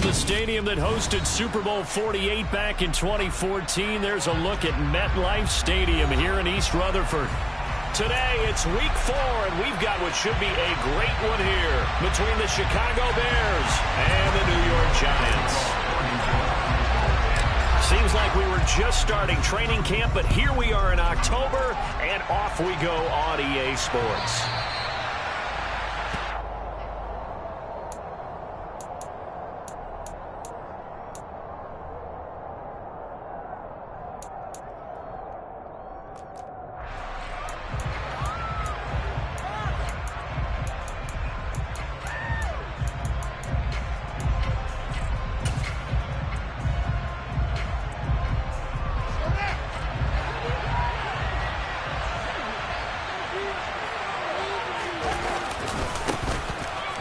the stadium that hosted Super Bowl 48 back in 2014. There's a look at MetLife Stadium here in East Rutherford. Today, it's week 4, and we've got what should be a great one here between the Chicago Bears and the New York Giants. Seems like we were just starting training camp, but here we are in October, and off we go on EA Sports.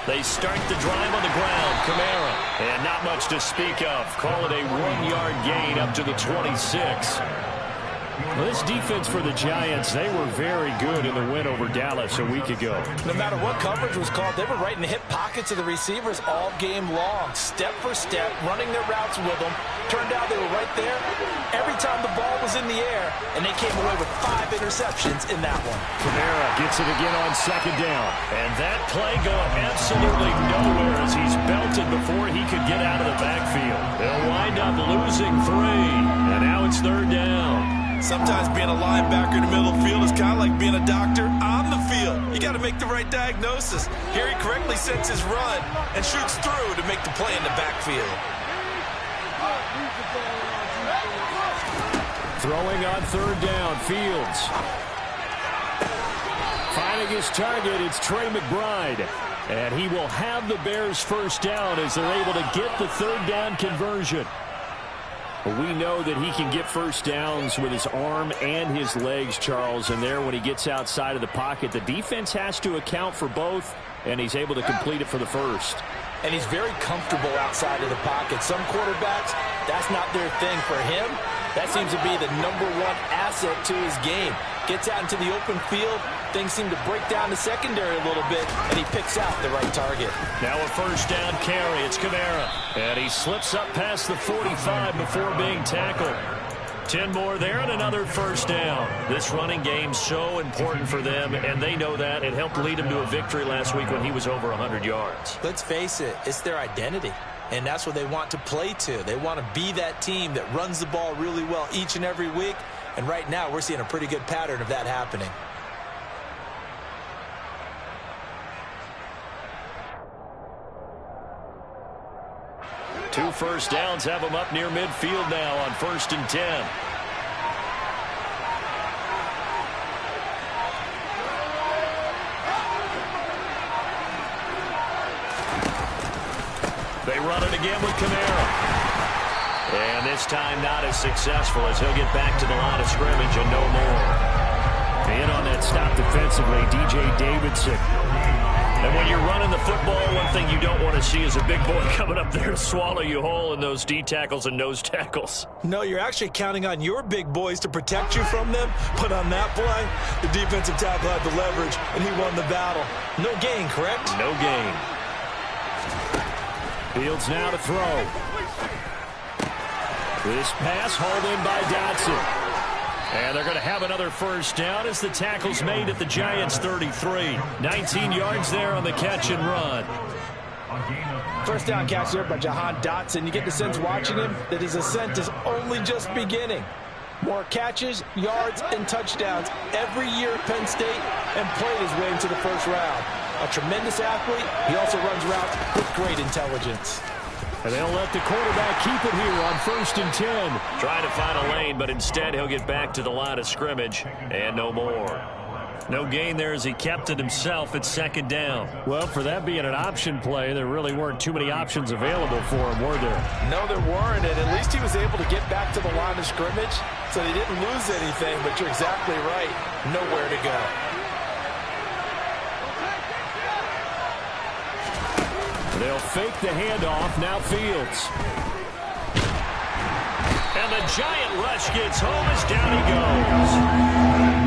They start the drive on the ground. Kamara. And not much to speak of. Call it a 1-yard gain up to the 26. Well, this defense for the Giants, they were very good in the win over Dallas a week ago. No matter what coverage was called, they were right in the hip pockets of the receivers all game long. Step for step, running their routes with them. Turned out they were right there every time the ball was in the air, and they came away with 5 interceptions in that one. Kamara gets it again on second down. And that play going absolutely nowhere as he's belted before he could get out of the backfield. They'll wind up losing 3, and now it's third down. Sometimes being a linebacker in the middle of the field is kind of like being a doctor on the field. You got to make the right diagnosis. Here he correctly sets his run and shoots through to make the play in the backfield. Throwing on third down, Fields. Finding his target, it's Trey McBride. And he will have the Bears first down as they're able to get the third down conversion. We know that he can get first downs with his arm and his legs, Charles. And there, when he gets outside of the pocket, the defense has to account for both, and he's able to complete it for the first. And he's very comfortable outside of the pocket. Some quarterbacks, that's not their thing. For him, that seems to be the #1 asset to his game. Gets out into the open field. Things seem to break down the secondary a little bit, and he picks out the right target. Now a first down carry. It's Kamara. And he slips up past the 45 before being tackled. 10 more there and another first down. This running game's so important for them, and they know that. It helped lead them to a victory last week when he was over 100 yards. Let's face it, it's their identity. And that's what they want to play to. They want to be that team that runs the ball really well each and every week. And right now, we're seeing a pretty good pattern of that happening. Two first downs have them up near midfield now on 1st and 10. They run it again with Kamara. And this time not as successful as he'll get back to the line of scrimmage and no more. In on that stop defensively, DJ Davidson. And when you're running the football, one thing you don't want to see is a big boy coming up there to swallow you whole in those D tackles and nose tackles. No, you're actually counting on your big boys to protect you from them. But on that play, the defensive tackle had the leverage, and he won the battle. No gain, correct? No gain. Fields now to throw. This pass hauled in by Dotson. And they're going to have another first down as the tackle's made at the Giants' 33. 19 yards there on the catch and run. First down catch there by Jahan Dotson. You get the sense watching him that his ascent is only just beginning. More catches, yards, and touchdowns every year at Penn State, and played his way into the first round. A tremendous athlete. He also runs routes with great intelligence. And they'll let the quarterback keep it here on 1st and 10. Trying to find a lane, but instead he'll get back to the line of scrimmage and no more. No gain there as he kept it himself at 2nd down. Well, for that being an option play, there really weren't too many options available for him, were there? No, there weren't, and at least he was able to get back to the line of scrimmage, so he didn't lose anything, but you're exactly right. Nowhere to go. They'll fake the handoff. Now Fields. And the giant rush gets home as down he goes.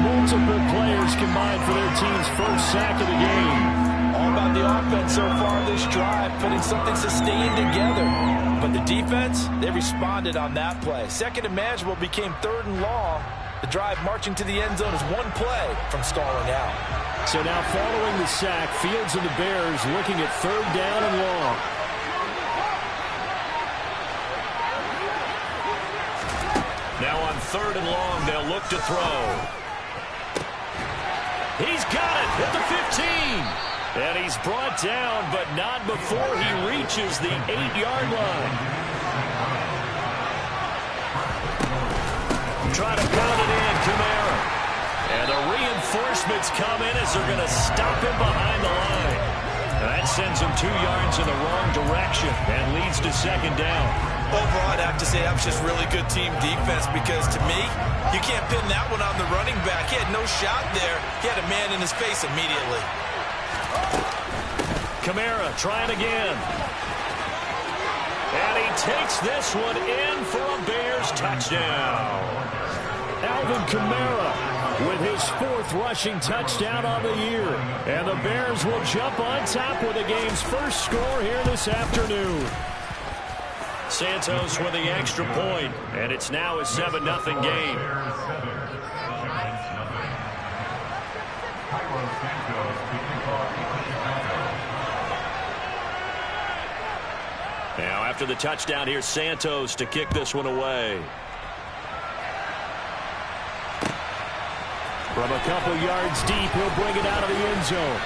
Multiple players combined for their team's first sack of the game. All about the offense so far this drive, putting something sustained together. But the defense, they responded on that play. Second and manageable became 3rd and long. The drive marching to the end zone is one play from stalling out. So now following the sack, Fields and the Bears looking at 3rd down and long. Now on 3rd and long, they'll look to throw. He's got it at the 15. And he's brought down, but not before he reaches the 8-yard line. Try to pound it in, Kamara. And the reinforcements come in as they're going to stop him behind the line. That sends him 2 yards in the wrong direction and leads to 2nd down. Overall, I'd have to say that was just really good team defense because, to me, you can't pin that one on the running back. He had no shot there. He had a man in his face immediately. Kamara trying again. And he takes this one in for a Bears touchdown. Alvin Kamara with his 4th rushing touchdown on the year. And the Bears will jump on top with the game's first score here this afternoon. Santos with the extra point, and it's now a 7-0 game. Now after the touchdown, here's Santos to kick this one away. From a couple yards deep, he'll bring it out of the end zone.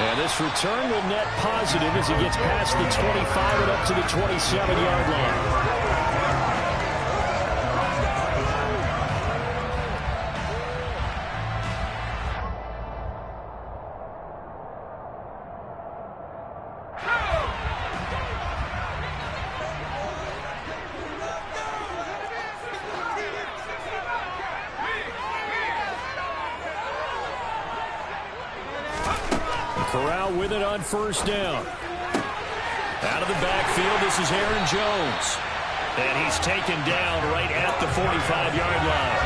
And this return will net positive as he gets past the 25 and up to the 27-yard line. Corral with it on 1st down. Out of the backfield, this is Aaron Jones. And he's taken down right at the 45-yard line.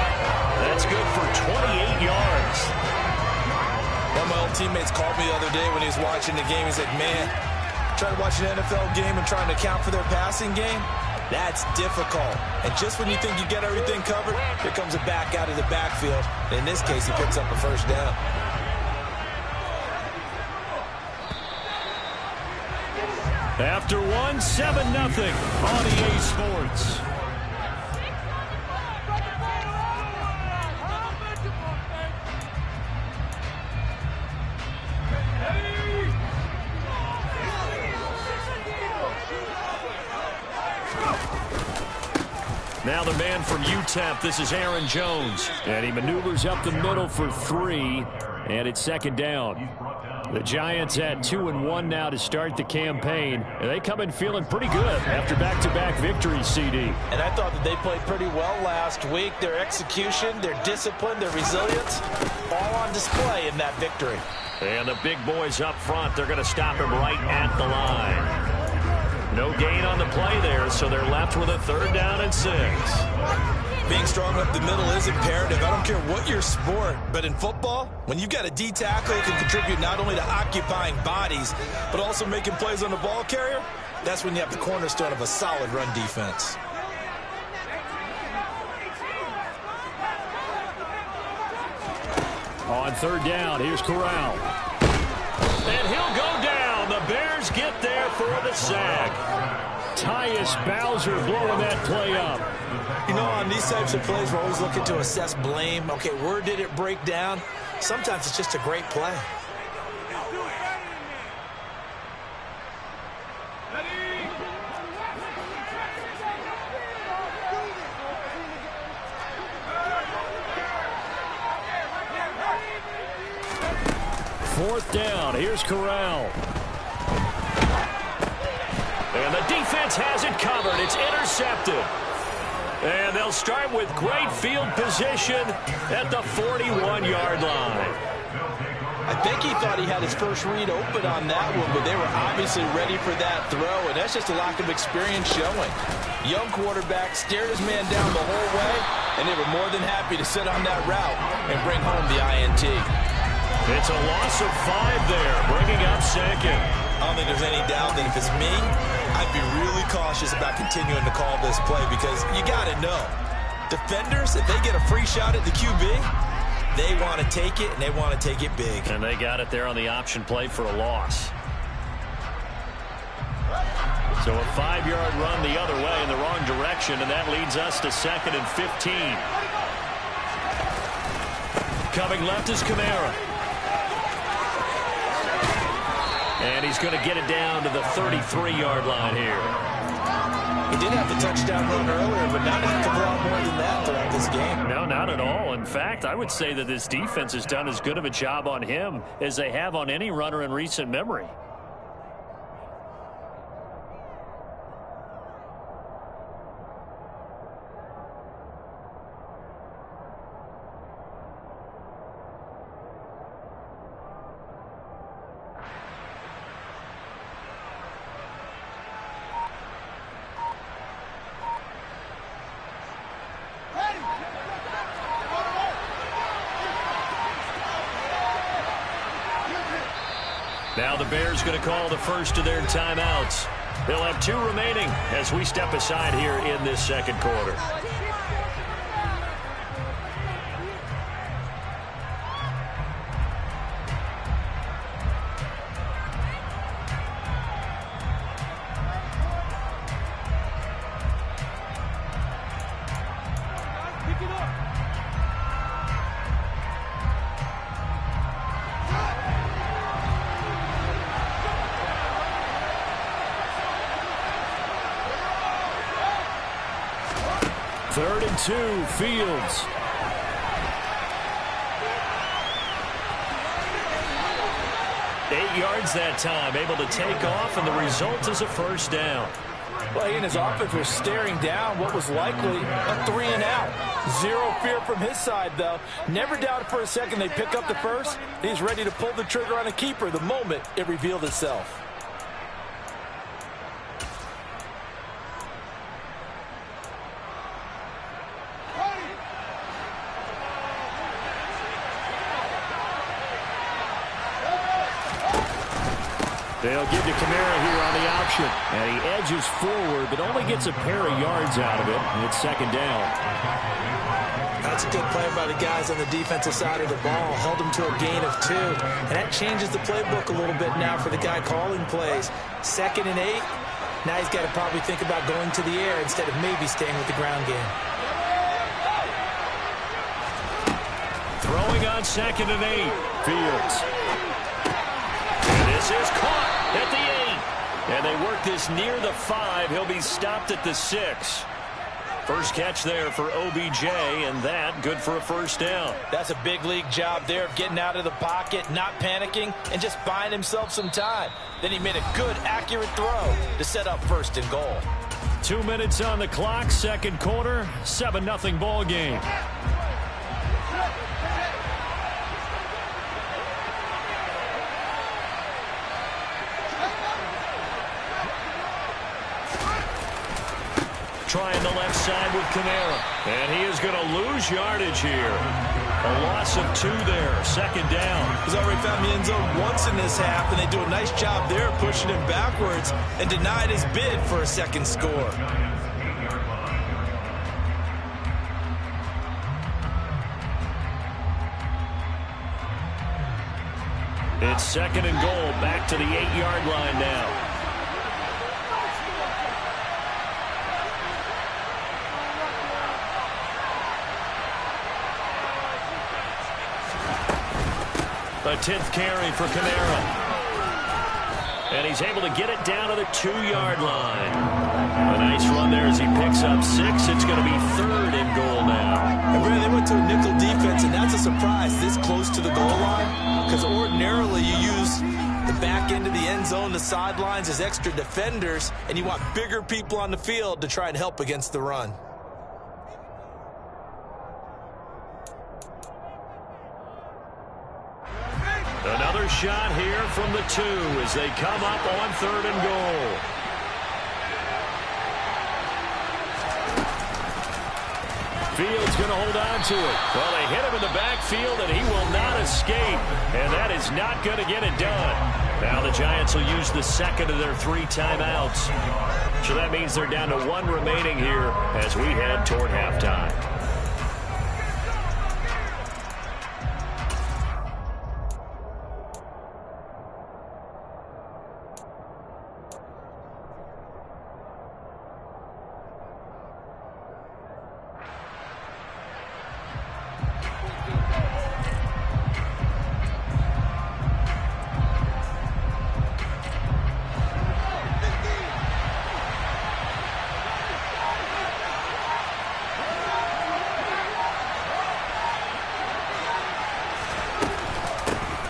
That's good for 28 yards. One of my old teammates called me the other day when he was watching the game. He's like, man, trying to watch an NFL game and trying to account for their passing game, that's difficult. And just when you think you get everything covered, here comes a back out of the backfield. And in this case, he picks up a 1st down. After 7-0 on EA Sports. Now the man from UTEP, this is Aaron Jones. And he maneuvers up the middle for 3, and it's 2nd down. The Giants at 2-1 now to start the campaign. And they come in feeling pretty good after back-to-back victories, CD. And I thought that they played pretty well last week. Their execution, their discipline, their resilience, all on display in that victory. And the big boys up front, they're going to stop him right at the line. No gain on the play there, so they're left with a 3rd down and 6. Being strong up the middle is imperative. I don't care what your sport, but in football, when you've got a D tackle who can contribute not only to occupying bodies, but also making plays on the ball carrier, that's when you have the cornerstone of a solid run defense. On 3rd down, here's Corral. And he'll go down. The Bears get there for the sack. Tyus Bowser blowing that play up. You know, on these types of plays, we're always looking to assess blame. Okay, where did it break down? Sometimes it's just a great play. Fourth down, here's Corral. And the defense has it covered. It's intercepted. And they'll start with great field position at the 41-yard line. I think he thought he had his first read open on that one, but they were obviously ready for that throw, and that's just a lack of experience showing. Young quarterback stared his man down the whole way, and they were more than happy to sit on that route and bring home the INT. It's a loss of 5 there, bringing up second. I don't think there's any doubt that if it's me, I'd be really cautious about continuing to call this play because you got to know, defenders, if they get a free shot at the QB, they want to take it, and they want to take it big. And they got it there on the option play for a loss. So a 5-yard run the other way in the wrong direction, and that leads us to 2nd and 15. Coming left is Kamara. And he's going to get it down to the 33-yard line here. He did have the touchdown run earlier, but not a heck of a lot more than that throughout this game. No, not at all. In fact, I would say that this defense has done as good of a job on him as they have on any runner in recent memory. Now the Bears going to call the first of their timeouts. They'll have 2 remaining as we step aside here in this second quarter. Third and 2, Fields. Eight yards that time, able to take off, and the result is a first down. Well, he and his offense were staring down what was likely a 3 and out. Zero fear from his side, though. Never doubted for a second they pick up the first. He's ready to pull the trigger on a keeper the moment it revealed itself. They'll give to Kamara here on the option. And he edges forward, but only gets a pair of yards out of it. And it's second down. That's a good play by the guys on the defensive side of the ball. Held him to a gain of 2. And that changes the playbook a little bit now for the guy calling plays. 2nd and 8. Now he's got to probably think about going to the air instead of maybe staying with the ground game. Throwing on 2nd and 8. Fields. And this is caught at the 8. And they work this near the 5. He'll be stopped at the 6. First catch there for OBJ, and that good for a first down. That's a big league job there of getting out of the pocket, not panicking, and just buying himself some time. Then he made a good, accurate throw to set up 1st and goal. 2 minutes on the clock, second quarter, 7-0 ball game. Trying the left side with Kamara. And he is going to lose yardage here. A loss of 2 there. Second down. He's already found the end zone once in this half, and they do a nice job there pushing him backwards and denied his bid for a second score. It's 2nd and goal. Back to the 8-yard line now. A 10th carry for Kamara. And he's able to get it down to the 2-yard line. A nice run there as he picks up 6. It's going to be 3rd and goal now. And really, they went to a nickel defense, and that's a surprise this close to the goal line. Because ordinarily you use the back end of the end zone, the sidelines as extra defenders, and you want bigger people on the field to try and help against the run. Another shot here from the 2 as they come up on 3rd and goal. Fields going to hold on to it. Well, they hit him in the backfield, and he will not escape. And that is not going to get it done. Now the Giants will use the second of their 3 timeouts. So that means they're down to 1 remaining here as we head toward halftime.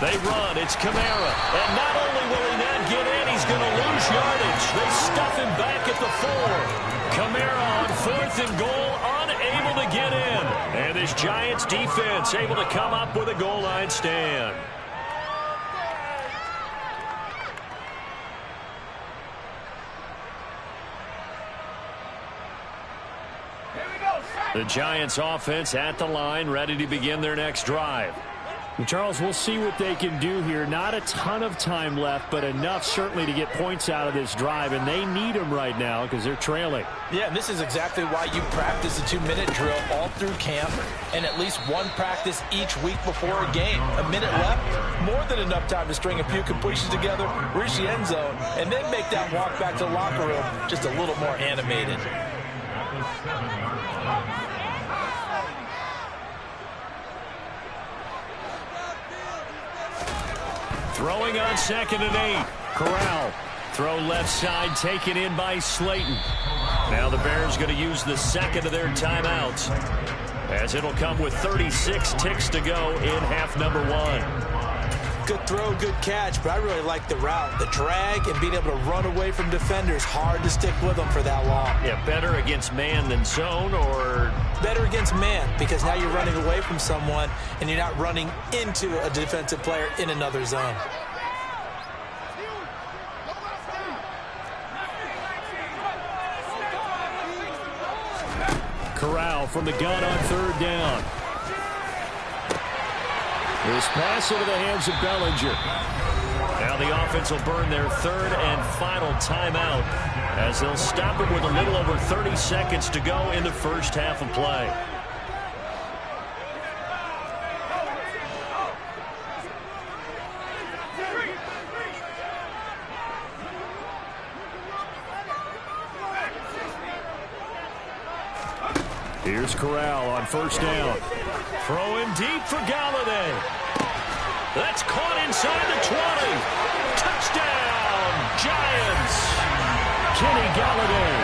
They run. It's Kamara. And not only will he not get in, he's going to lose yardage. They stuff him back at the 4. Kamara on 4th and goal, unable to get in. And this Giants defense able to come up with a goal line stand. The Giants offense at the line, ready to begin their next drive. And Charles, we'll see what they can do here. Not a ton of time left, but enough certainly to get points out of this drive, and they need them right now because they're trailing. Yeah, and this is exactly why you practice a 2-minute drill all through camp and at least 1 practice each week before a game. A minute left, more than enough time to string a few completions together, reach the end zone, and then make that walk back to the locker room just a little more animated. Throwing on 2nd and 8. Corral. Throw left side, taken in by Slayton. Now the Bears going to use the second of their timeouts, as it'll come with 36 ticks to go in half number 1. Good throw, good catch, but I really like the route. The drag and being able to run away from defenders, hard to stick with them for that long. Yeah, better against man than zone, or? Better against man, because now you're running away from someone and you're not running into a defensive player in another zone. Corral from the gun on 3rd down. This pass into the hands of Bellinger. Now the offense will burn their 3rd and final timeout, as they'll stop it with a little over 30 seconds to go in the first half of play. Here's Corral on 1st down. Throwing deep for Galladay. That's caught inside the 20. Touchdown, Giants. Kenny Galladay,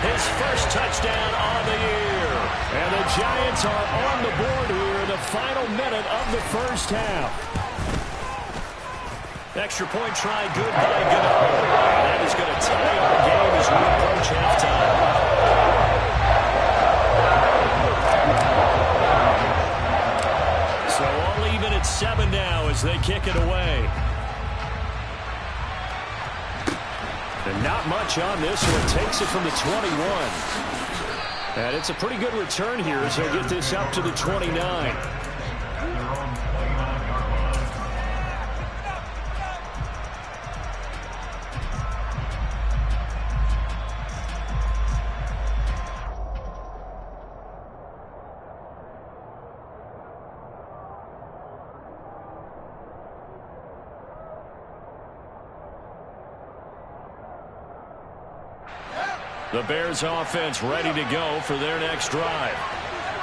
his first touchdown on the year. And the Giants are on the board here in the final minute of the first half. Extra point try, good by Goodell. That is going to tie our game as we approach halftime. So all even at 7 now as they kick it away. And not much on this one. Takes it from the 21. And it's a pretty good return here as they'll get this up to the 29. The Bears offense ready to go for their next drive.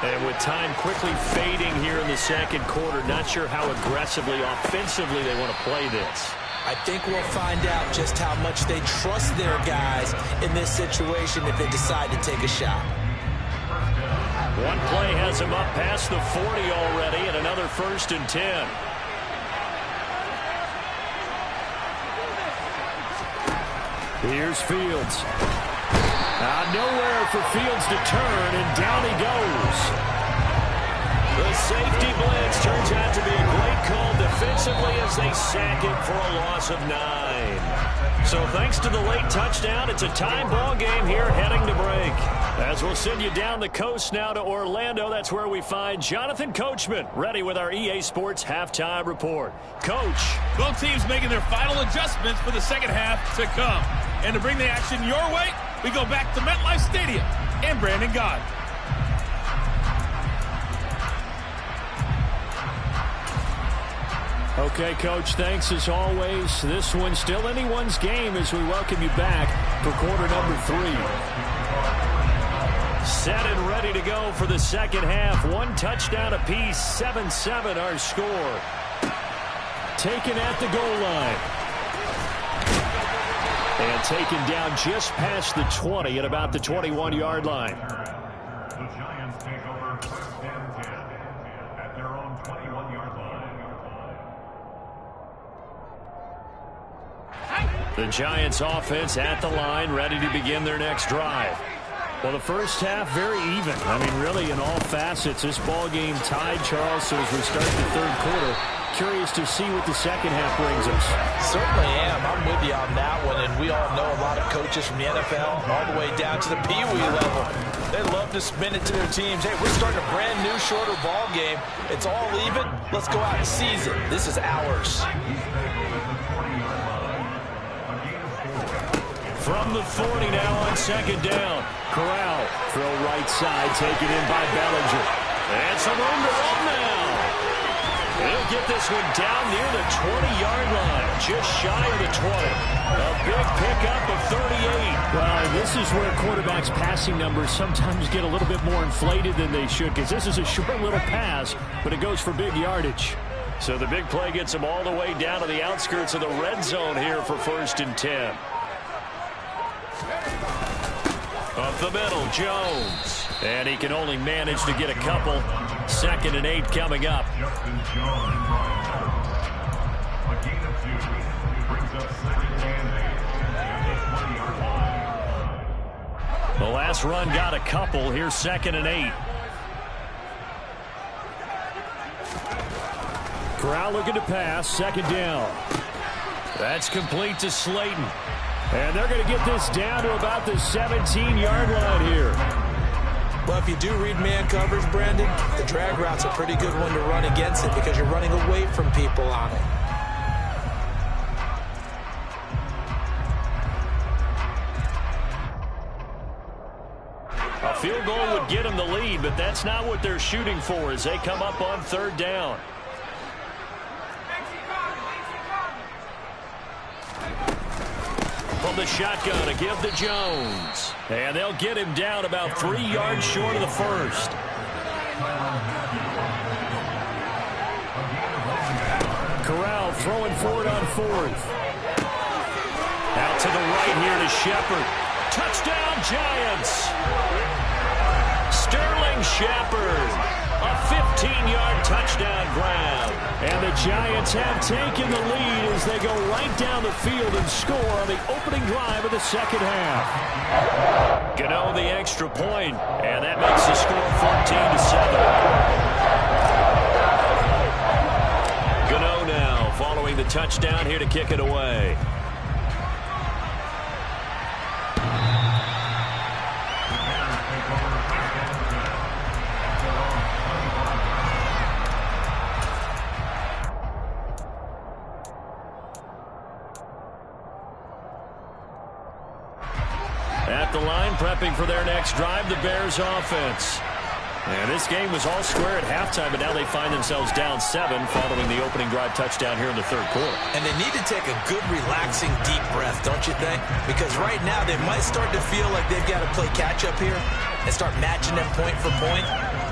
And with time quickly fading here in the second quarter, not sure how aggressively, offensively they want to play this. I think we'll find out just how much they trust their guys in this situation if they decide to take a shot. One play has him up past the 40 already, and another 1st and 10. Here's Fields. Nowhere for Fields to turn, and down he goes. The safety blitz turns out to be a great call defensively as they sack it for a loss of 9. So thanks to the late touchdown, it's a tie ball game here heading to break. As we'll send you down the coast now to Orlando, that's where we find Jonathan Coachman, ready with our EA Sports halftime report. Coach. Both teams making their final adjustments for the second half to come. And to bring the action your way, we go back to MetLife Stadium and Brandon Gott. Okay, Coach, thanks as always. This one's still anyone's game as we welcome you back for quarter number 3. Set and ready to go for the second half. 1 touchdown apiece, 7-7 our score. Taken at the goal line. And taken down just past the 20 at about the 21-yard line. The Giants take over first and 10 at their own 21-yard line. The Giants offense at the line, ready to begin their next drive. Well, the first half, very even. I mean, really, in all facets, this ball game tied, Charles, so as we start the third quarter. Curious to see what the second half brings us. Certainly am. I'm with you on that one, and we all know a lot of coaches from the NFL all the way down to the Pee Wee level. They love to spin it to their teams. Hey, we're starting a brand new, shorter ball game. It's all even. Let's go out and seize it. This is ours. From the 40 now on second down. Corral, throw right side, taken in by Bellinger. And some room to run now. He'll get this one down near the 20-yard line, just shy of the 20. A big pickup of 38. Well, this is where quarterbacks' passing numbers sometimes get a little bit more inflated than they should, because this is a short little pass, but it goes for big yardage. So the big play gets him all the way down to the outskirts of the red zone here for 1st and 10. Up the middle, Jones. And he can only manage to get a couple. 2nd and 8 coming up. The last run got a couple. Here's 2nd and 8. Corral looking to pass. 2nd down. That's complete to Slayton. And they're going to get this down to about the 17-yard line here. Well, if you do read man coverage, Brandon, the drag route's a pretty good one to run against it because you're running away from people on it. A field goal would get them the lead, but that's not what they're shooting for as they come up on 3rd down. From the shotgun, a give to Jones. And they'll get him down about 3 yards short of the 1st. Corral throwing forward on 4th. Out to the right here to Shepard. Touchdown, Giants. Sterling Shepard. A 15-yard touchdown grab. And the Giants have taken the lead as they go right down the field and score on the opening drive of the second half. Gano the extra point, and that makes the score 14-7. Gano now following the touchdown here to kick it away. At the line, prepping for their next drive, the Bears offense. And this game was all square at halftime, but now they find themselves down 7 following the opening drive touchdown here in the 3rd quarter. And they need to take a good, relaxing, deep breath, don't you think? Because right now they might start to feel like they've got to play catch-up here and start matching them point for point.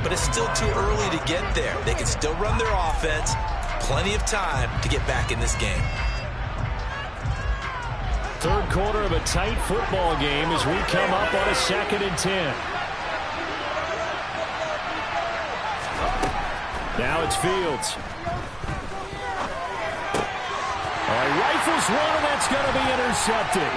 But it's still too early to get there. They can still run their offense. Plenty of time to get back in this game. 3rd quarter of a tight football game as we come up on a 2nd and 10. Now it's Fields. Rifles one, and that's going to be intercepted.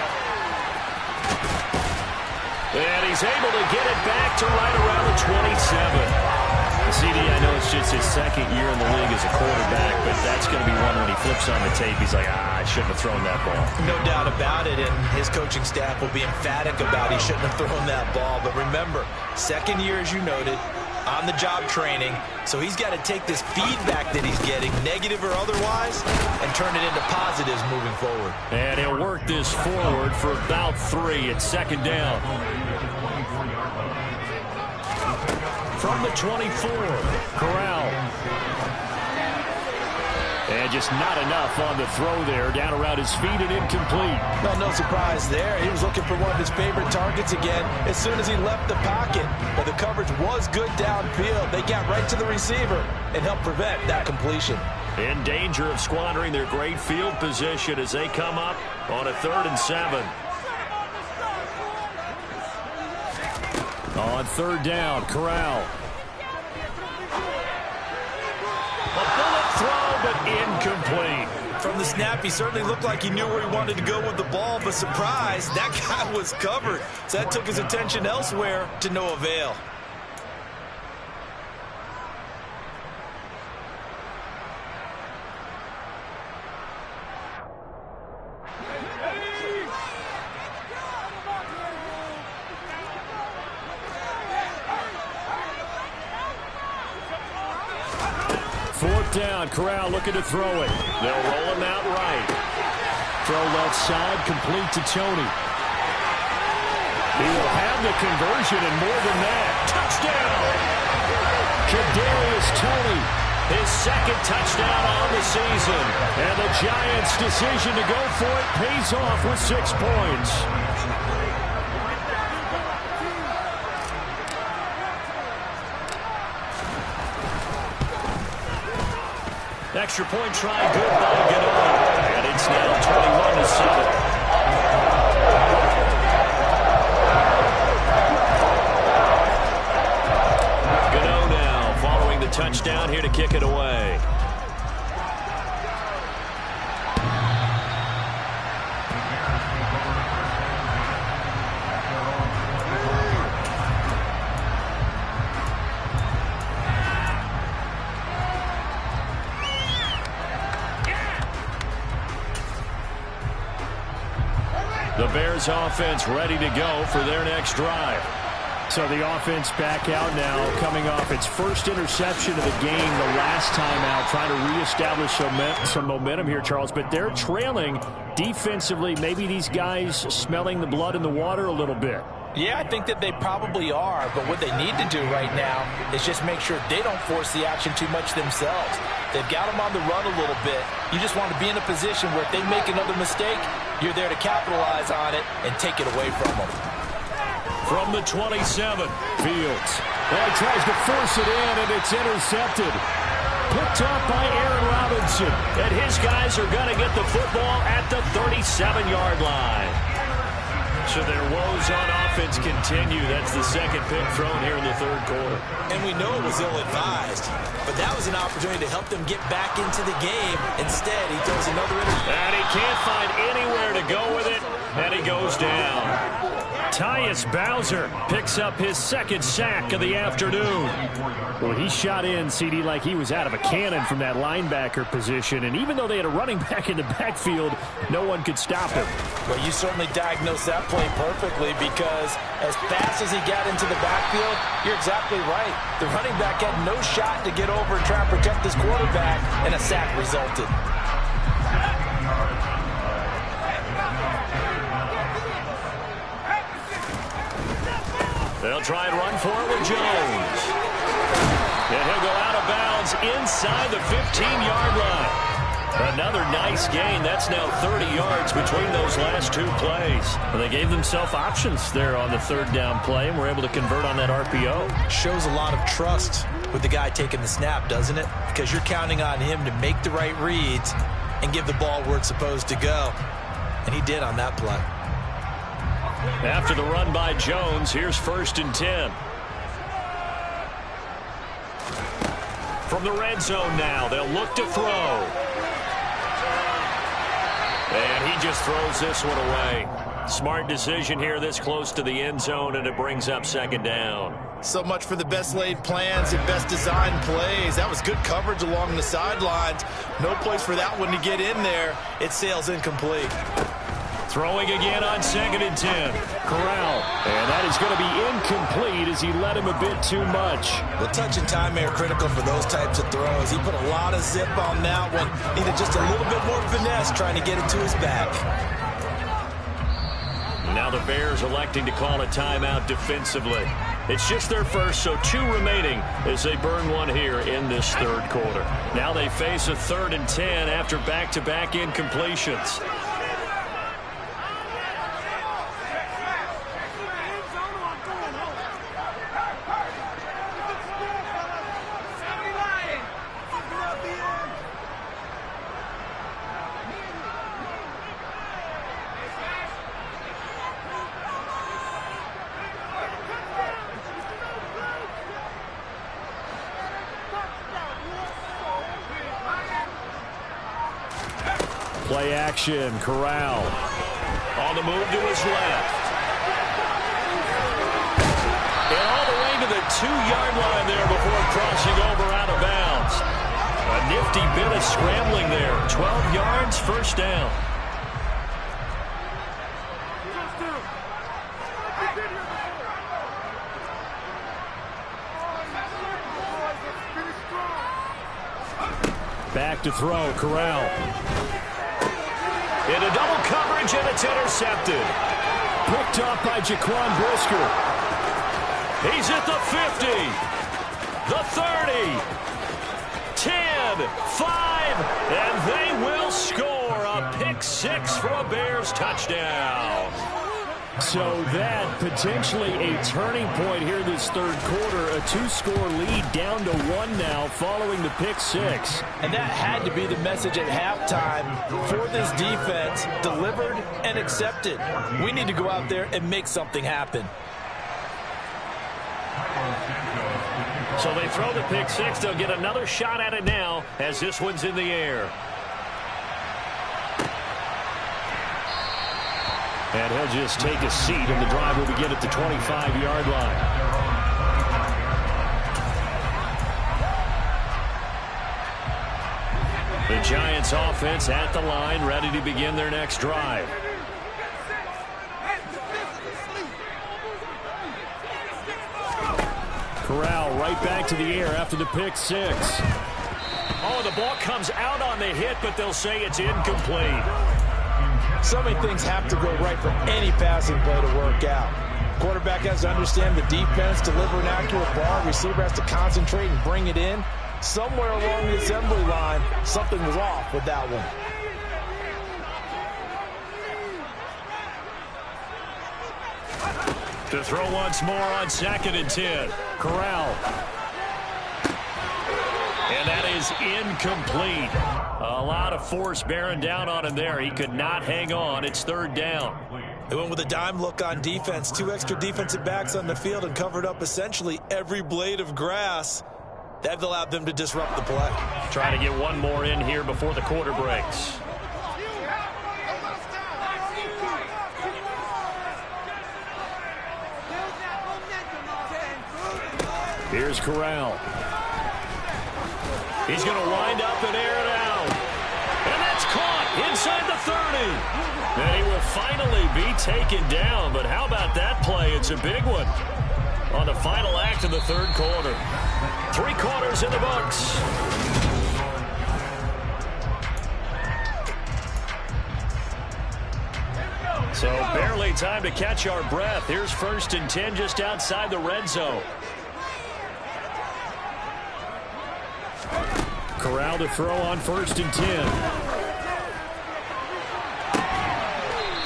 And he's able to get it back to right around the 27. CD, I know it's just his second year in the league as a quarterback, but that's going to be one when he flips on the tape, he's like, I shouldn't have thrown that ball. No doubt about it, and his coaching staff will be emphatic about he shouldn't have thrown that ball. But remember, second year, as you noted, on-the-job training, so he's got to take this feedback that he's getting, negative or otherwise, and turn it into positives moving forward. And he'll work this forward for about 3. It's second down. From the 24, Corral. And just not enough on the throw there. Down around his feet and incomplete. Well, no surprise there. He was looking for one of his favorite targets again as soon as he left the pocket. But the coverage was good downfield. They got right to the receiver and helped prevent that completion. In danger of squandering their great field position as they come up on a 3rd and 7. On 3rd down, Corral. A bullet throw, but incomplete. From the snap, he certainly looked like he knew where he wanted to go with the ball, but surprise, that guy was covered. So that took his attention elsewhere to no avail. Down, Corral looking to throw it. They'll roll him out right. Throw left side, complete to Tony. He will have the conversion and more than that. Touchdown! Kadarius Toney, his second touchdown on the season. And the Giants' decision to go for it pays off with 6 points. Extra point try, good by Gano. And it's now 21-7. Gano now following the touchdown here to kick it away. The Bears offense ready to go for their next drive. So the offense back out now, coming off its first interception of the game the last time out, trying to reestablish some momentum here, Charles. But they're trailing defensively. Maybe these guys smelling the blood in the water a little bit. Yeah, I think that they probably are, but what they need to do right now is just make sure they don't force the action too much themselves. They've got them on the run a little bit. You just want to be in a position where if they make another mistake, you're there to capitalize on it and take it away from them. From the 27, Fields. Well, he tries to force it in, and it's intercepted. Picked up by Aaron Robinson. And his guys are going to get the football at the 37-yard line. So their woes on offense continue. That's the second pick thrown here in the 3rd quarter. And we know it was ill-advised, but that was an opportunity to help them get back into the game. Instead, he throws another interception. And he can't find anywhere to go with it, and he goes down. Tyus Bowser picks up his 2nd sack of the afternoon. Well, he shot in, CD, like he was out of a cannon from that linebacker position. And even though they had a running back in the backfield, no one could stop him. Well, you certainly diagnosed that play perfectly because as fast as he got into the backfield, you're exactly right. The running back had no shot to get over and try and protect this quarterback, and a sack resulted. They'll try and run for it with Jones. And he'll go out of bounds inside the 15-yard line. Another nice gain. That's now 30 yards between those last 2 plays. Well, they gave themselves options there on the 3rd down play and were able to convert on that RPO. Shows a lot of trust with the guy taking the snap, doesn't it? Because you're counting on him to make the right reads and give the ball where it's supposed to go. And he did on that play. After the run by Jones, here's 1st and 10. From the red zone now, they'll look to throw. And he just throws this one away. Smart decision here this close to the end zone, and it brings up 2nd down. So much for the best laid plans and best designed plays. That was good coverage along the sidelines. No place for that one to get in there. It sails incomplete. Throwing again on 2nd and 10. Corral. And that is going to be incomplete as he led him a bit too much. The touch and time are critical for those types of throws. He put a lot of zip on that one. Needed just a little bit more finesse trying to get it to his back. Now the Bears electing to call a timeout defensively. It's just their first, so 2 remaining as they burn one here in this 3rd quarter. Now they face a 3rd and 10 after back-to-back incompletions. Play action, Corral. On the move to his left. And all the way to the 2-yard line there before crossing over out of bounds. A nifty bit of scrambling there. 12 yards, first down. Back to throw, Corral. Into double coverage, and it's intercepted. Picked up by Jaquan Brisker. He's at the 50, the 30, 10, 5, and they will score a pick-6 for a Bears touchdown. So that potentially a turning point here this 3rd quarter. A 2-score lead down to 1 now following the pick-6. And that had to be the message at halftime for this defense. Delivered and accepted. We need to go out there and make something happen. So they throw the pick-6. They'll get another shot at it now as this one's in the air. And he'll just take a seat, and the drive will begin at the 25-yard line. The Giants offense at the line, ready to begin their next drive. Corral right back to the air after the pick-6. Oh, the ball comes out on the hit, but they'll say it's incomplete. So many things have to go right for any passing play to work out. Quarterback has to understand the defense, deliver an accurate ball. Receiver has to concentrate and bring it in. Somewhere along the assembly line, something was off with that one. To throw once more on 2nd and 10. Corral. And that is incomplete. A lot of force bearing down on him there. He could not hang on. It's 3rd down. They went with a dime look on defense. 2 extra defensive backs on the field and covered up essentially every blade of grass. That allowed them to disrupt the play. Trying to get one more in here before the quarter breaks. Here's Corral. He's going to wind up and air it out. And that's caught inside the 30. And he will finally be taken down. But how about that play? It's a big one on the final act of the 3rd quarter. 3 quarters in the books. So barely time to catch our breath. Here's 1st and 10 just outside the red zone. Corral to throw on 1st and 10.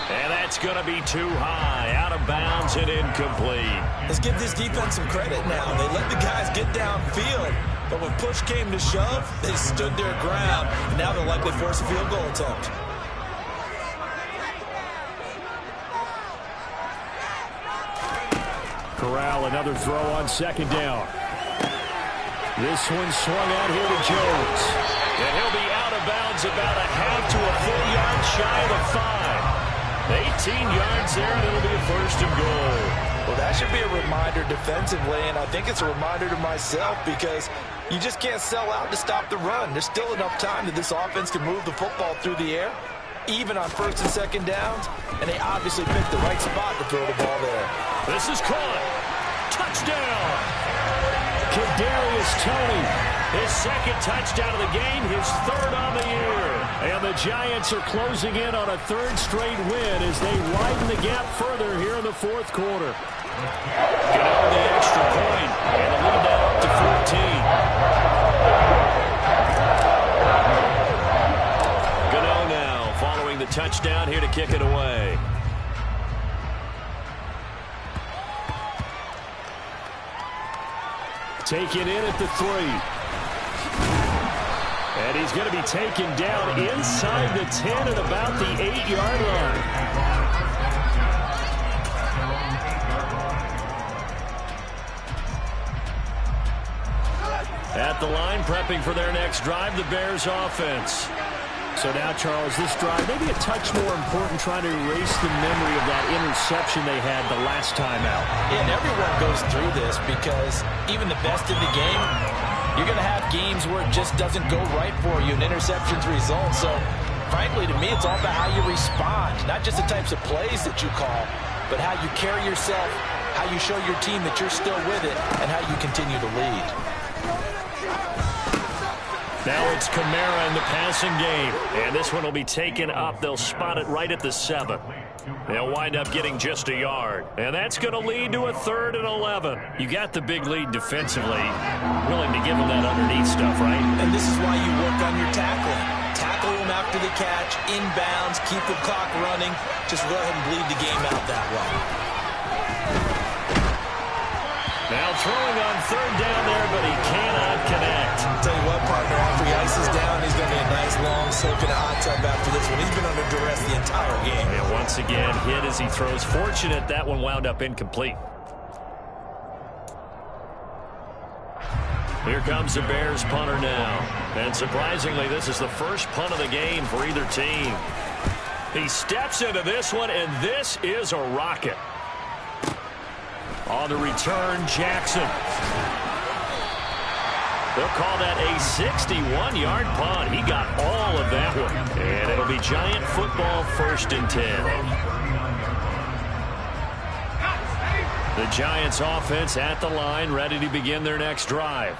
And that's going to be too high, out of bounds and incomplete. Let's give this defense some credit now. They let the guys get downfield, but when push came to shove, they stood their ground. And now they'll likely force a field goal attempt. Corral, another throw on 2nd down. This one swung out here to Jones. And he'll be out of bounds about a half to a full yard shy of the 5. 18 yards there, and it'll be a 1st and goal. Well, that should be a reminder defensively, and I think it's a reminder to myself because you just can't sell out to stop the run. There's still enough time that this offense can move the football through the air, even on first and second downs, and they obviously picked the right spot to throw the ball there. This is caught. Touchdown. Kadarius Toney, his second touchdown of the game, his third on the year. And the Giants are closing in on a third straight win as they widen the gap further here in the fourth quarter. Get over the extra point, and the lead now up to 14. Gano now following the touchdown here to kick it away. Taken in at the 3. And he's going to be taken down inside the 10 at about the 8-yard line. At the line, prepping for their next drive, the Bears offense. So now, Charles, this drive maybe a touch more important, trying to erase the memory of that interception they had the last time out. Yeah, and everyone goes through this because even the best in the game, you're going to have games where it just doesn't go right for you and interceptions result. So, frankly, to me, it's all about how you respond, not just the types of plays that you call, but how you carry yourself, how you show your team that you're still with it, and how you continue to lead. Now it's Kamara in the passing game. And this one will be taken up. They'll spot it right at the 7. They'll wind up getting just a yard. And that's going to lead to a 3rd and 11. You got the big lead defensively. Willing to give them that underneath stuff, right? And this is why you work on your tackling. Tackle them after the catch, inbounds, keep the clock running. Just go ahead and bleed the game out that way. Now throwing on 3rd down there, but he cannot connect. I'll tell you what, partner, after he ices down, he's going to be a nice long soak in a hot tub after this one. He's been under duress the entire game. And once again, hit as he throws. Fortunate that one wound up incomplete. Here comes the Bears punter now. And surprisingly, this is the first punt of the game for either team. He steps into this one, and this is a rocket. On the return, Jackson. They'll call that a 61-yard punt. He got all of that one. And it'll be Giant football, 1st and 10. The Giants offense at the line, ready to begin their next drive.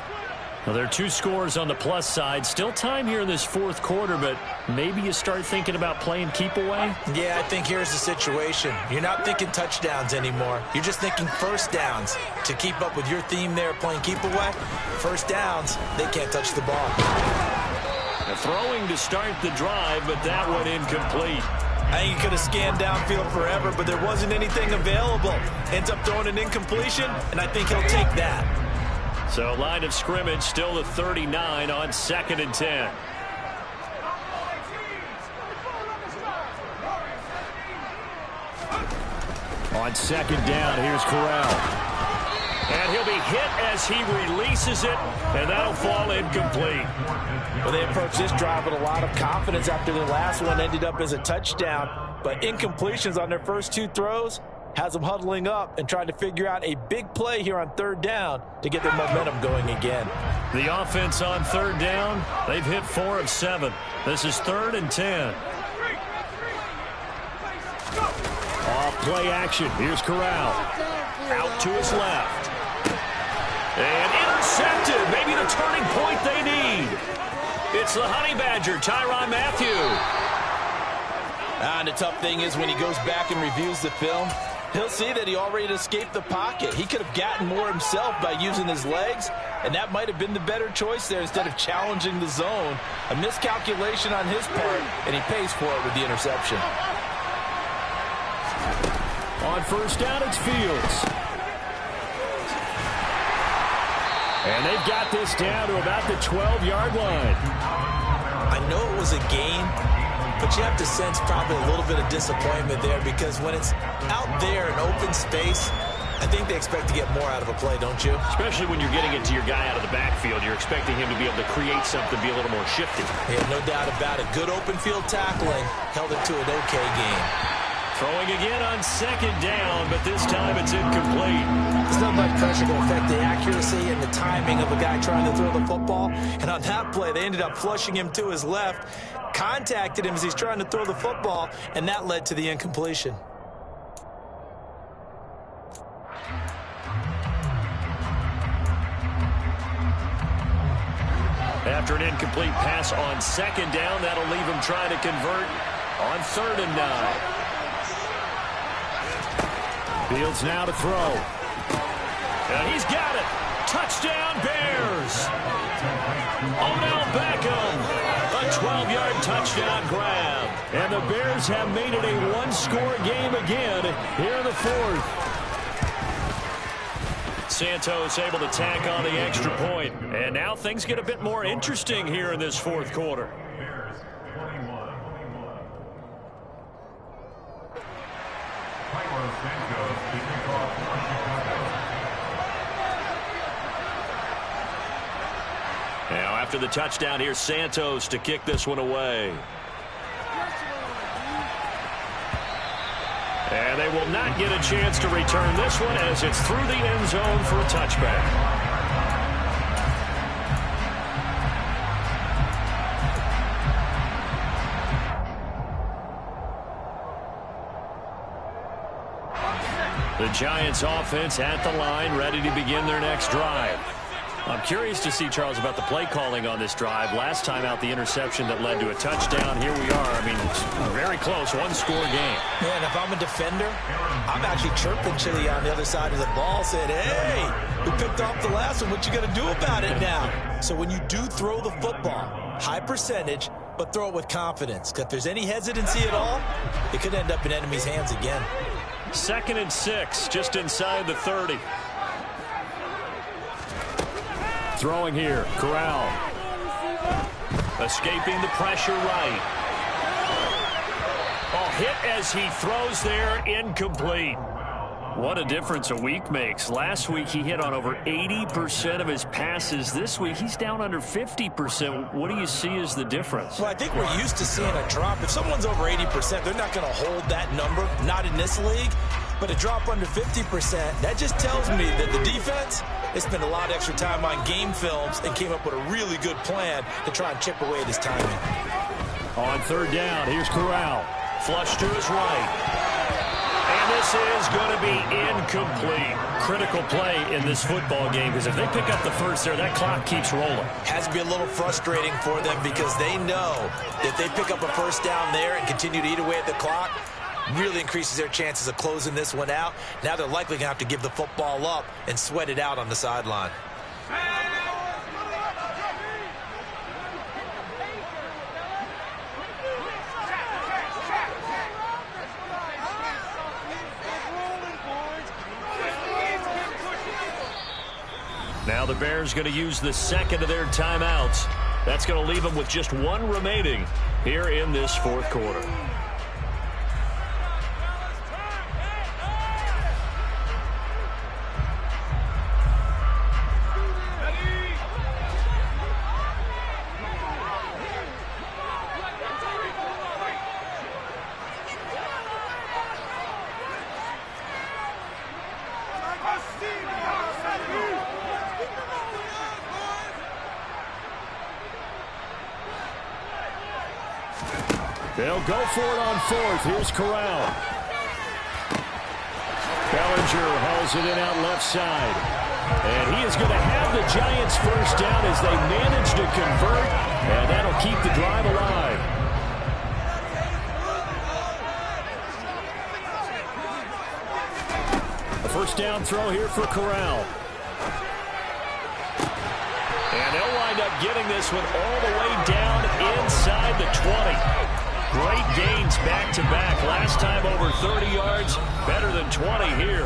Well, there are 2 scores on the plus side. Still time here in this 4th quarter, but maybe you start thinking about playing keep away? Yeah, I think here's the situation. You're not thinking touchdowns anymore. You're just thinking first downs. To keep up with your theme there, playing keep away, first downs, they can't touch the ball. Throwing to start the drive, but that one incomplete. I think he could have scanned downfield forever, but there wasn't anything available. Ends up throwing an incompletion, and I think he'll take that. So line of scrimmage still the 39 on 2nd and 10. On 2nd down, here's Corral. And he'll be hit as he releases it, and that'll fall incomplete. Well, they approached this drive with a lot of confidence after their last one ended up as a touchdown. But incompletions on their first 2 throws has them huddling up and trying to figure out a big play here on 3rd down to get their momentum going again. The offense on 3rd down, they've hit 4 of 7. This is 3rd and 10. Off play action. Here's Corral. Out to his left. And intercepted. Maybe the turning point they need. It's the Honey Badger, Tyrann Mathieu. And the tough thing is when he goes back and reviews the film, he'll see that he already escaped the pocket. He could have gotten more himself by using his legs, and that might have been the better choice there instead of challenging the zone. A miscalculation on his part, and he pays for it with the interception. On 1st down, it's Fields. And they've got this down to about the 12-yard line. I know it was a game, but you have to sense probably a little bit of disappointment there because when it's out there in open space, I think they expect to get more out of a play, don't you? Especially when you're getting it to your guy out of the backfield. You're expecting him to be able to create something, be a little more shifty. Yeah, no doubt about it. Good open field tackling held it to an okay game. Throwing again on second down, but this time it's incomplete. There's not much pressure to affect the accuracy and the timing of a guy trying to throw the football. And on that play, they ended up flushing him to his left, contacted him as he's trying to throw the football, and that led to the incompletion. After an incomplete pass on second down, that'll leave him trying to convert on 3rd and 9. Fields now to throw. And he's got it. Touchdown, Bears. Odell Beckham. A 12-yard touchdown grab. And the Bears have made it a one-score game again here in the 4th. Santos able to tack on the extra point. And now things get a bit more interesting here in this 4th quarter. Bears 21. Carlos Santos to kick off for Chicago. Now after the touchdown, here's Santos to kick this one away. And they will not get a chance to return this one as it's through the end zone for a touchback. The Giants offense at the line, ready to begin their next drive. I'm curious to see, Charles, about the play calling on this drive. Last time out, the interception that led to a touchdown. Here we are. I mean, very close, one-score game. Man, if I'm a defender, I'm actually chirping Chili on the other side of the ball, saying, hey, we picked off the last one. What you going to do about it now? So when you do throw the football, high percentage, but throw it with confidence. Because if there's any hesitancy at all, it could end up in enemy's hands again. 2nd and 6, just inside the 30. Throwing here, Corral. Escaping the pressure right. Oh, hit as he throws there, incomplete. What a difference a week makes. Last week he hit on over 80% of his passes. This week he's down under 50%. What do you see as the difference? Well, I think we're used to seeing a drop. If someone's over 80%, they're not going to hold that number, not in this league. But a drop under 50%, that just tells me that the defense, they spent a lot of extra time on game films and came up with a really good plan to try and chip away at his timing. On 3rd down, here's Corral. Flush to his right. And this is going to be incomplete. Critical play in this football game, because if they pick up the first there, that clock keeps rolling. Has to be a little frustrating for them because they know that they pick up a first down there and continue to eat away at the clock, really increases their chances of closing this one out. Now they're likely going to have to give the football up and sweat it out on the sideline. Now the Bears going to use the 2nd of their timeouts. That's going to leave them with just 1 remaining here in this 4th quarter. They'll go for it on 4th. Here's Corral. Bellinger hauls it in out left side. And he is going to have the Giants first down as they manage to convert. And that'll keep the drive alive. A first down throw here for Corral. And they'll wind up getting this one all the way down inside the 20. Great gains back-to-back. Last time over 30 yards, better than 20 here.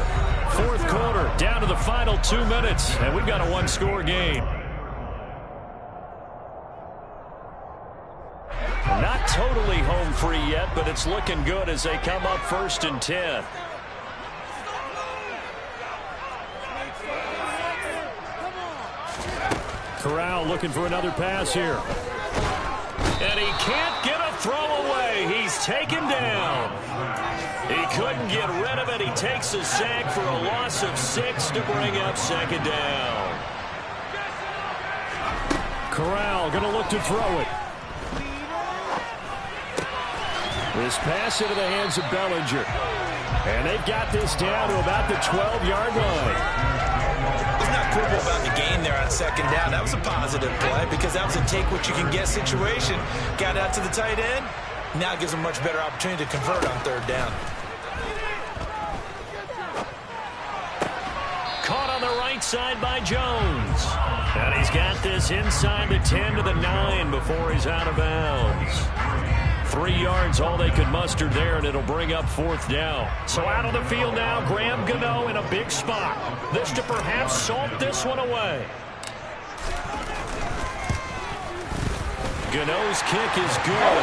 4th quarter, down to the final 2 minutes, and we've got a one-score game. Not totally home free yet, but it's looking good as they come up 1st and 10. Corral looking for another pass here. And he can't get a throw away. He's taken down. He couldn't get rid of it. He takes a sack for a loss of 6 to bring up second down. Corral going to look to throw it. This pass into the hands of Bellinger. And they've got this down to about the 12-yard line. It's not quibble about the gain there on second down. That was a positive play because that was a take-what-you-can-get situation. Got out to the tight end. Now gives them a much better opportunity to convert on third down. Caught on the right side by Jones. And he's got this inside the 10 to the 9 before he's out of bounds. 3 yards, all they could muster there, and it'll bring up fourth down. So out on the field now, Graham Gano in a big spot. This to perhaps salt this one away. Gano's kick is good.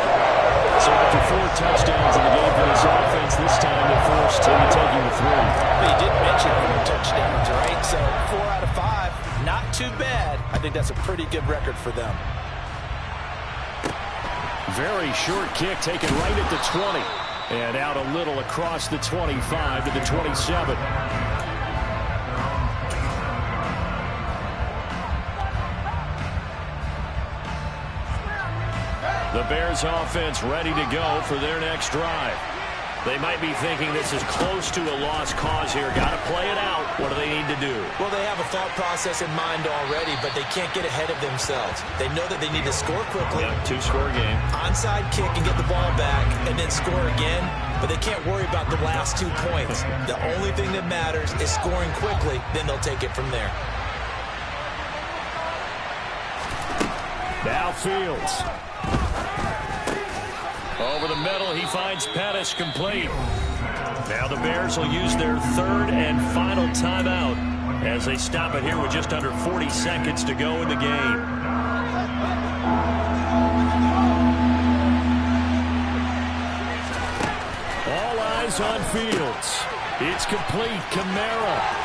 So after 4 touchdowns in the game for this offense, this time they're forced to taking the 3. But you did mention 4 touchdowns, right? So 4 out of 5, not too bad. I think that's a pretty good record for them. Very short kick taken right at the 20. And out a little across the 25 to the 27. The Bears offense ready to go for their next drive. They might be thinking this is close to a lost cause here. Got to play it out. What do they need to do? Well, they have a thought process in mind already, but they can't get ahead of themselves. They know that they need to score quickly. Yep, 2-score game. Onside kick and get the ball back and then score again, but they can't worry about the last 2 points. The only thing that matters is scoring quickly, then they'll take it from there. Now Fields. Over the middle, he finds Pettis complete. Now the Bears will use their third and final timeout as they stop it here with just under 40 seconds to go in the game. All eyes on Fields. It's complete. Kamara.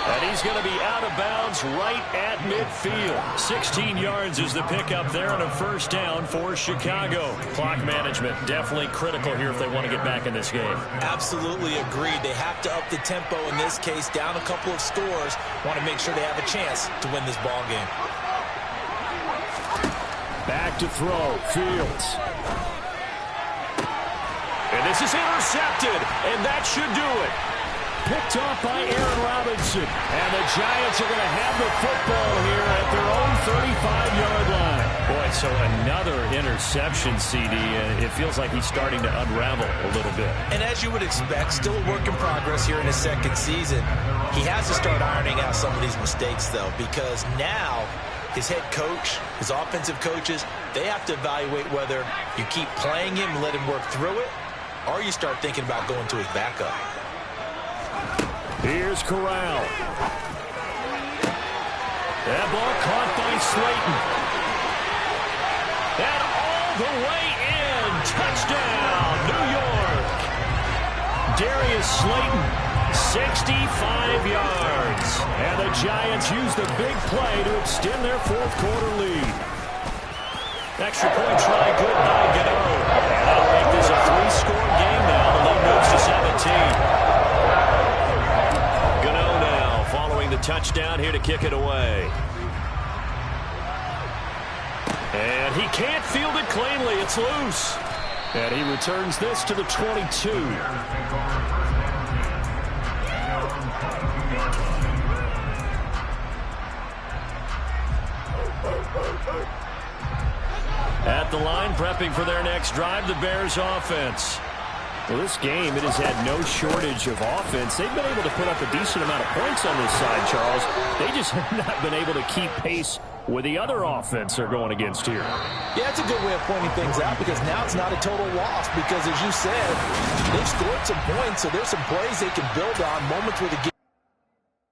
And he's going to be out of bounds right at midfield. 16 yards is the pickup there and a first down for Chicago. Clock management definitely critical here if they want to get back in this game. Absolutely agreed. They have to up the tempo in this case, down a couple of scores. Want to make sure they have a chance to win this ball game. Back to throw. Fields. And this is intercepted, and that should do it. Picked off by Aaron Robinson. And the Giants are going to have the football here at their own 35-yard line. Boy, so another interception, CD, and it feels like he's starting to unravel a little bit. And as you would expect, still a work in progress here in his second season. He has to start ironing out some of these mistakes, though, because now his head coach, his offensive coaches, they have to evaluate whether you keep playing him and let him work through it, or you start thinking about going to his backup. Here's Corral. That ball caught by Slayton. And all the way in. Touchdown, New York. Darius Slayton, 65 yards. And the Giants use the big play to extend their fourth quarter lead. Extra point try, good by Gano. And that'll make this a 3-score game now. The lead moves to 17. Following the touchdown here to kick it away. And he can't field it cleanly. It's loose. And he returns this to the 22. At the line, prepping for their next drive, the Bears offense. Well, this game, it has had no shortage of offense. They've been able to put up a decent amount of points on this side, Charles. They just have not been able to keep pace with the other offense they're going against here. Yeah, it's a good way of pointing things out because now it's not a total loss because, as you said, they've scored some points, so there's some plays they can build on, moments where the game